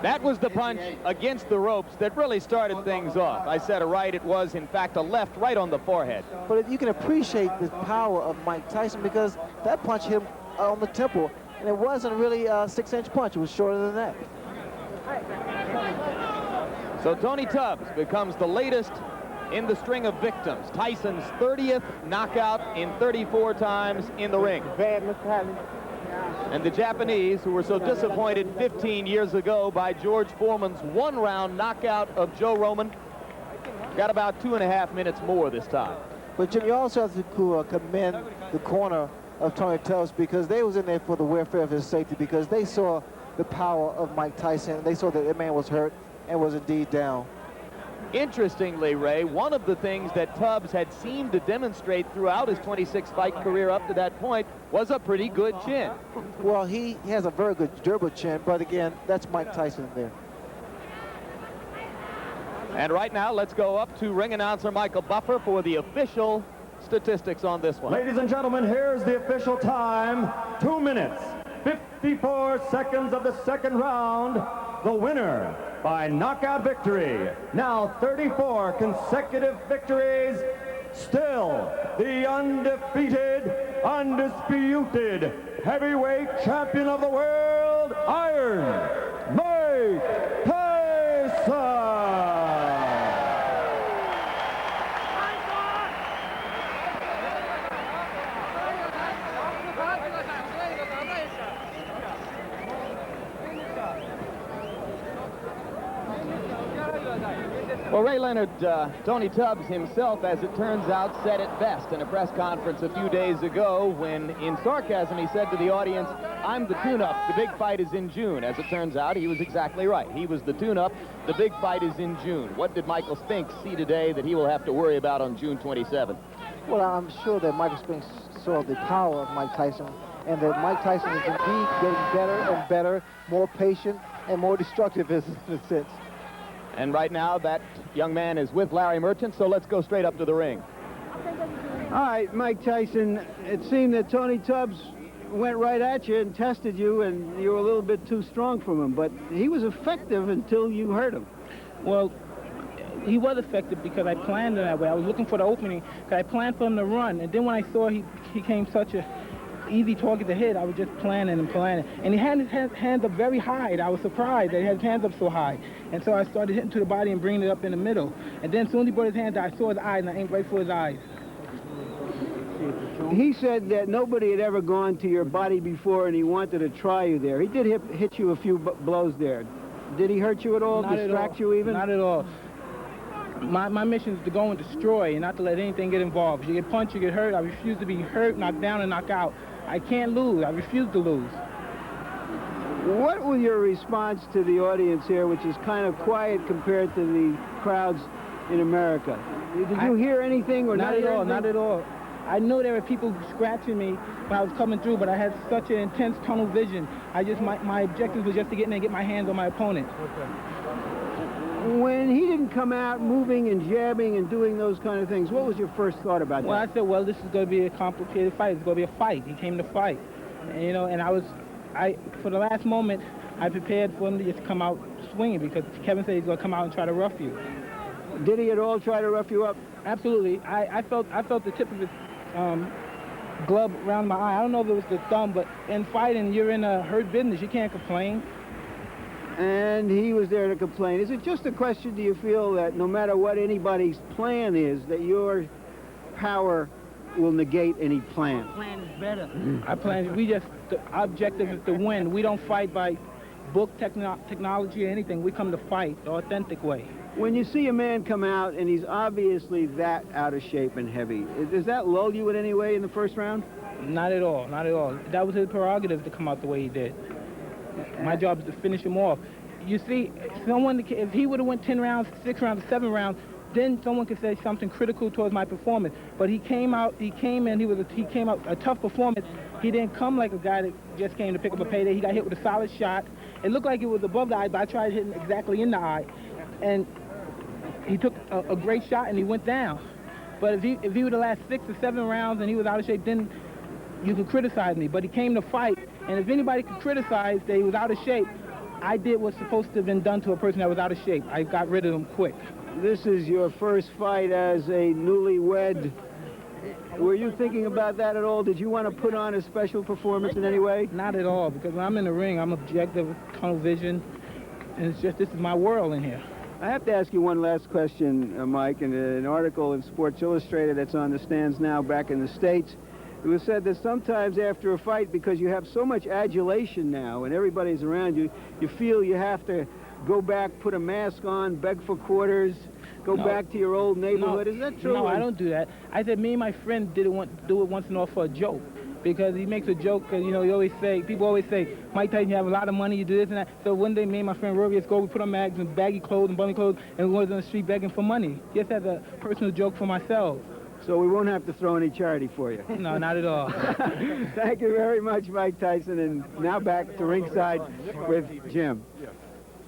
That was the punch against the ropes that really started things off. I said a right, it was in fact a left right on the forehead. But you can appreciate the power of Mike Tyson because that punch hit him on the temple, and it wasn't really a 6-inch punch, it was shorter than that. So Tony Tubbs becomes the latest in the string of victims. Tyson's 30th knockout in 34 times in the ring. And the Japanese, who were so disappointed 15 years ago by George Foreman's one-round knockout of Joe Roman, got about 2.5 minutes more this time. But Jim, you also have to commend the corner of Tony Tubbs because they was in there for the welfare of his safety because they saw the power of Mike Tyson. They saw that that man was hurt and was indeed down. Interestingly, Ray, one of the things that Tubbs had seemed to demonstrate throughout his 26-fight career up to that point was a pretty good chin. Well, he has a very good durable chin, but again, that's Mike Tyson there. And right now, let's go up to ring announcer Michael Buffer for the official statistics on this one. Ladies and gentlemen, here's the official time. 2 minutes, 54 seconds of the second round. The winner by knockout victory. Now 34 consecutive victories. Still the undefeated, undisputed heavyweight champion of the world, Iron Mike Tyson. Well, Ray Leonard, Tony Tubbs himself, as it turns out, said it best in a press conference a few days ago when, in sarcasm, he said to the audience, "I'm the tune-up. The big fight is in June." As it turns out, he was exactly right. He was the tune-up. The big fight is in June. What did Michael Spinks see today that he will have to worry about on June 27th? Well, I'm sure that Michael Spinks saw the power of Mike Tyson and that Mike Tyson is indeed getting better and better, more patient and more destructive in a sense. And right now, that young man is with Larry Merchant, so let's go straight up to the ring. All right, Mike Tyson, it seemed that Tony Tubbs went right at you and tested you, and you were a little bit too strong for him, but he was effective until you hurt him. Well, he was effective because I planned it that way. I was looking for the opening because I planned for him to run, and then when I saw he came such a easy target to hit, I was just planning and planning. And he had his hands up very high, and I was surprised that he had his hands up so high. And so I started hitting to the body and bringing it up in the middle. And then as soon as he brought his hands out, I saw his eyes, and I aimed right for his eyes. He said that nobody had ever gone to your body before, and he wanted to try you there. He did hit you a few blows there. Did he hurt you at all, distract you even? Not at all. My mission is to go and destroy and not to let anything get involved. You get punched, you get hurt. I refuse to be hurt, knocked down, and knocked out. I can't lose. I refuse to lose. What was your response to the audience here, which is kind of quiet compared to the crowds in America? Did you hear anything or not at all? anything? Not at all. I knew there were people scratching me when I was coming through, but I had such an intense tunnel vision. My objective was just to get in there and get my hands on my opponent. Okay. When he didn't come out moving and jabbing and doing those kind of things, what was your first thought about Well, that? I said, well, this is going to be a complicated fight. It's going to be a fight. He came to fight. And, you know, and for the last moment, I prepared for him to just come out swinging because Kevin said he's going to come out and try to rough you. Did he at all try to rough you up? Absolutely. I felt the tip of his glove around my eye. I don't know if it was the thumb, but in fighting, you're in a hurt business. You can't complain. And he was there to complain. Is it just a question, do you feel, that no matter what anybody's plan is, that your power will negate any plan? Plan is better. The objective is to win. We don't fight by book technology or anything. We come to fight the authentic way. When you see a man come out and he's obviously that out of shape and heavy, does that lull you in any way in the first round? Not at all, not at all. That was his prerogative to come out the way he did. My job is to finish him off. You see, if he would have went 10 rounds, 6 rounds, 7 rounds, then someone could say something critical towards my performance. But he came out a tough performance. He didn't come like a guy that just came to pick up a payday. He got hit with a solid shot. It looked like it was above the eye, but I tried hitting exactly in the eye. And he took a great shot and he went down. But if he would have lasted 6 or 7 rounds and he was out of shape, then you could criticize me. But he came to fight. And if anybody could criticize that he was out of shape, I did what's supposed to have been done to a person that was out of shape. I got rid of him quick. This is your first fight as a newlywed. Were you thinking about that at all? Did you want to put on a special performance in any way? Not at all, because when I'm in the ring, I'm objective, tunnel vision, and it's just, this is my world in here. I have to ask you one last question, Mike. In an article in Sports Illustrated that's on the stands now back in the States, it was said that sometimes after a fight, because you have so much adulation now and everybody's around you, you feel you have to go back, put a mask on, beg for quarters, go back to your old neighborhood. Is that true? No, I don't do that. I said me and my friend do it once in a while for a joke. Because he makes a joke, because, you know, people always say, Mike Tyson, you have a lot of money, you do this and that. So one day, me and my friend Rory, we put on mags and baggy clothes and bummy clothes, and we went on the street begging for money. Just as a personal joke for myself. So we won't have to throw any charity for you. No, not at all. Thank you very much, Mike Tyson. And now back to ringside with Jim.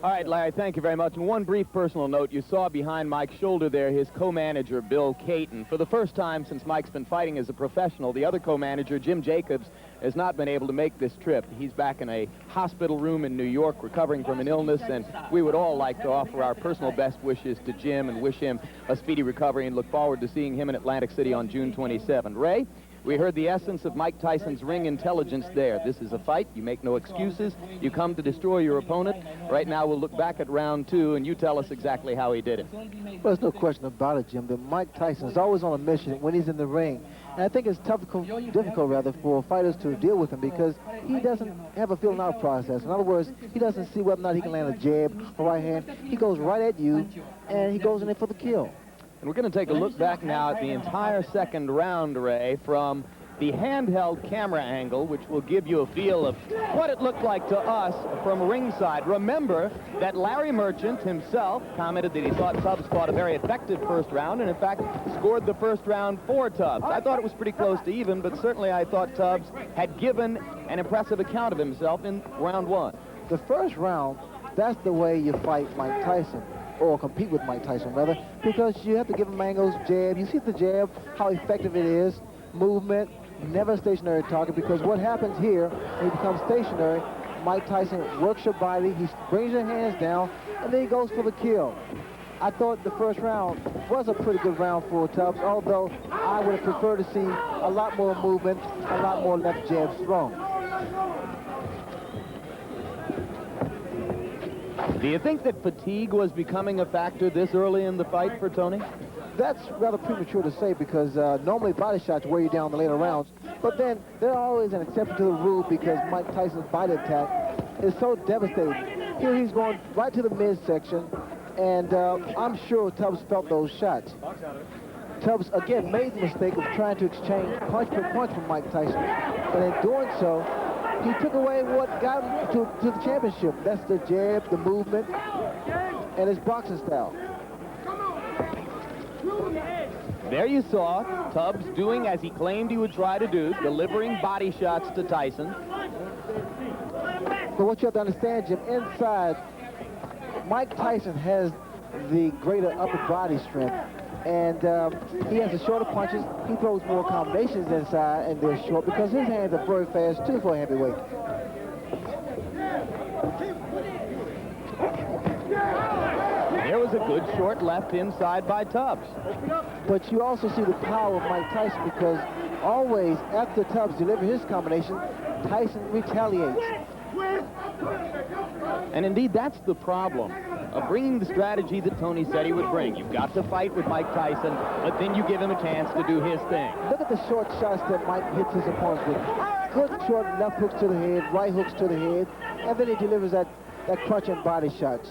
All right, Larry, thank you very much. And one brief personal note, you saw behind Mike's shoulder there his co-manager, Bill Caton. For the first time since Mike's been fighting as a professional, the other co-manager, Jim Jacobs, has not been able to make this trip. He's back in a hospital room in New York recovering from an illness, and we would all like to offer our personal best wishes to Jim and wish him a speedy recovery and look forward to seeing him in Atlantic City on June 27. Ray? We heard the essence of Mike Tyson's ring intelligence there. This is a fight. You make no excuses. You come to destroy your opponent. Right now, we'll look back at round 2, and you tell us exactly how he did it. Well, there's no question about it, Jim, that Mike Tyson is always on a mission when he's in the ring. And I think it's difficult for fighters to deal with him because he doesn't have a feeling out process. In other words, he doesn't see whether or not he can land a jab or right hand. He goes right at you, and he goes in there for the kill. And we're going to take a look back now at the entire second round, Ray, from the handheld camera angle, which will give you a feel of what it looked like to us from ringside. Remember that Larry Merchant himself commented that he thought Tubbs fought a very effective first round, and in fact scored the first round for Tubbs. I thought it was pretty close to even, but certainly I thought Tubbs had given an impressive account of himself in round 1. The first round, that's the way you fight Mike Tyson, or compete with Mike Tyson, rather, because you have to give him angles, jab. You see the jab, how effective it is, movement, never a stationary target, because what happens here, when he becomes stationary, Mike Tyson works your body, he brings your hands down, and then he goes for the kill. I thought the first round was a pretty good round for Tubbs, although I would have preferred to see a lot more movement, a lot more left jabs thrown. Do you think that fatigue was becoming a factor this early in the fight for Tony? That's rather premature to say because normally body shots wear you down in the later rounds, but then there's always an exception to the rule because Mike Tyson's body attack is so devastating. Here he's going right to the midsection, and I'm sure Tubbs felt those shots. Tubbs, again, made the mistake of trying to exchange punch for punch from Mike Tyson, but in doing so, he took away what got him to the championship. That's the jab, the movement, and his boxing style. There you saw Tubbs doing as he claimed he would try to do, delivering body shots to Tyson. But what you have to understand, Jim, inside, Mike Tyson has the greater upper body strength. And he has the shorter punches. He throws more combinations inside, and they're short because his hands are very fast, too, for a heavyweight. There was a good short left inside by Tubbs. But you also see the power of Mike Tyson because always after Tubbs delivers his combination, Tyson retaliates. And indeed, that's the problem of bringing the strategy that Tony said he would bring. You've got to fight with Mike Tyson, but then you give him a chance to do his thing. Look at the short shots that Mike hits his opponents with. Good short left hooks to the head, right hooks to the head, and then he delivers that crunch and body shots.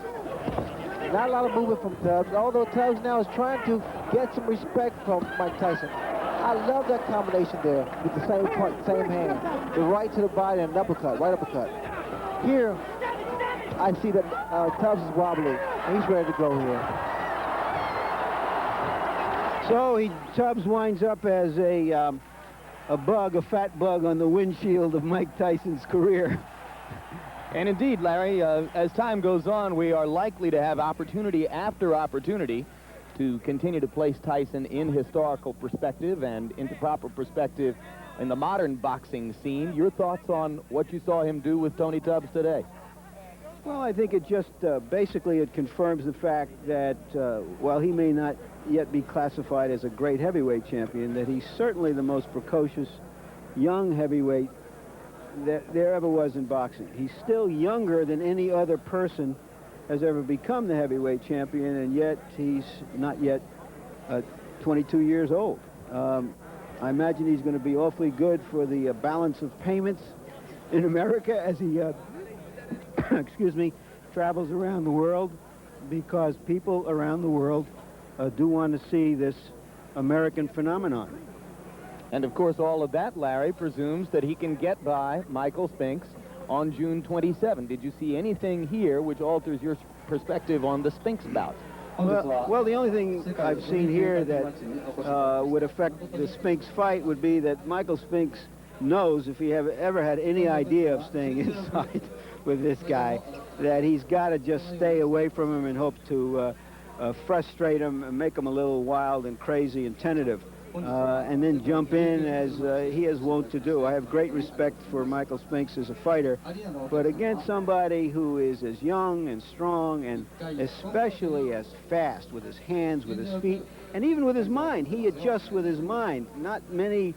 Not a lot of movement from Tubbs, although Tubbs now is trying to get some respect from Mike Tyson. I love that combination there with the same punch, same hand. The right to the body and an uppercut, right uppercut. Here, I see that Tubbs is wobbly, and he's ready to go here. So Tubbs winds up as a fat bug on the windshield of Mike Tyson's career. And indeed, Larry, as time goes on, we are likely to have opportunity after opportunity to continue to place Tyson in historical perspective and into proper perspective in the modern boxing scene. Your thoughts on what you saw him do with Tony Tubbs today? Well, I think it just basically it confirms the fact that while he may not yet be classified as a great heavyweight champion, that he's certainly the most precocious young heavyweight that there ever was in boxing. He's still younger than any other person has ever become the heavyweight champion, and yet he's not yet 22 years old. I imagine he's going to be awfully good for the balance of payments in America as he excuse me, travels around the world, because people around the world do want to see this American phenomenon. And of course, all of that, Larry, presumes that he can get by Michael Spinks on June 27. Did you see anything here which alters your perspective on the Spinks bout? Well, the only thing I've seen here that would affect the Spinks fight would be that Michael Spinks knows, if he ever had any idea of staying inside with this guy, that he's got to just stay away from him and hope to frustrate him and make him a little wild and crazy and tentative, and then jump in as he is wont to do. I have great respect for Michael Spinks as a fighter, but against somebody who is as young and strong and especially as fast with his hands, with his feet, and even with his mind. He adjusts with his mind. Not many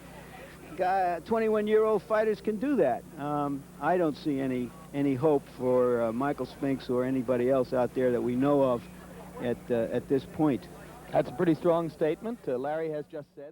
21-year-old fighters can do that. I don't see any hope for Michael Spinks or anybody else out there that we know of at this point. That's a pretty strong statement. Larry has just said.